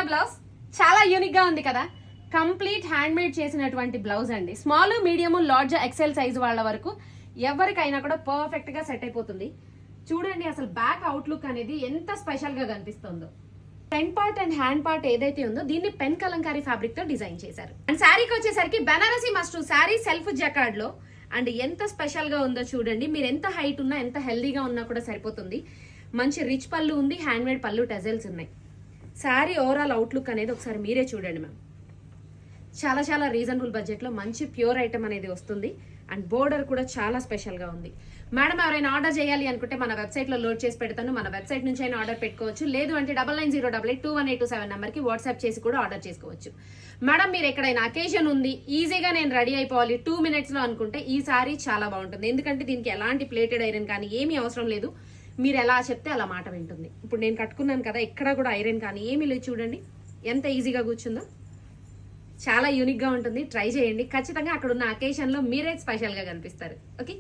Blouse చాలా unique గా ఉంది కదా. కంప్లీట్ హ్యాండ్ మేడ్ చేసినటువంటి బ్లౌజ్ అండి. Small, medium, large, XL size వాళ్ళ వరకు ఎవరికైనా కూడా పర్ఫెక్ట్ గా సెట్ అయిపోతుంది. చూడండి అసలు బ్యాక్ అవుట్లుక్ అనేది ఎంత స్పెషల్ గా కనిపిస్తుందో. Pen part and hand part ఏదైతే ఉందో దీన్ని పెన్ కలంకారీ ఫ్యాబ్రిక్ తో డిజైన్ చేశారు. అండ్ శారీకి వచ్చేసరికి బనారసి మస్టూ శారీ సెల్ఫ్ జకార్డ్ లో. అండ్ ఎంత స్పెషల్ గా ఉందో చూడండి. మీరు ఎంత హైట్ ఉన్నా, ఎంత హెల్దీగా ఉన్నా కూడా సరిపోతుంది. మంచి రిచ్ పళ్ళు ఉంది, హ్యాండ్ మేడ్ పళ్ళు టెజల్స్ ఉన్నాయి. శారీ ఓవరాల్ అవుట్లుక్ అనేది ఒకసారి మీరే చూడండి మ్యామ్. చాలా చాలా రీజనబుల్ బడ్జెట్ లో మంచి ప్యూర్ ఐటమ్ అనేది వస్తుంది. అండ్ బోర్డర్ కూడా చాలా స్పెషల్ గా ఉంది. మేడం ఎవరైనా ఆర్డర్ చేయాలి అనుకుంటే మన వెబ్సైట్ లో లోడ్ చేసి పెడతాను. మన వెబ్సైట్ నుంచి అయినా ఆర్డర్ పెట్టుకోవచ్చు. లేదు అంటే 9908821827 నెంబర్కి వాట్సాప్ చేసి కూడా ఆర్డర్ చేసుకోవచ్చు. మేడం మీరు ఎక్కడైనా అకేషన్ ఉంది, ఈజీగా నేను రెడీ అయిపోవాలి 2 minutes లో అనుకుంటే ఈ సారీ చాలా బాగుంటుంది. ఎందుకంటే దీనికి ఎలాంటి ప్లేటెడ్ ఐరన్ కానీ ఏమీ అవసరం లేదు. మీరు ఎలా చెప్తే అలా మాట వింటుంది. ఇప్పుడు నేను కట్టుకున్నాను కదా, ఎక్కడ కూడా ఐరన్ కానీ ఏమీ లేదు. చూడండి ఎంత ఈజీగా కూర్చుందో. చాలా యూనిక్ గా ఉంటుంది. ట్రై చేయండి ఖచ్చితంగా. అక్కడ ఉన్న అకేషన్ లో మీరే స్పెషల్ గా కనిపిస్తారు. ఓకే.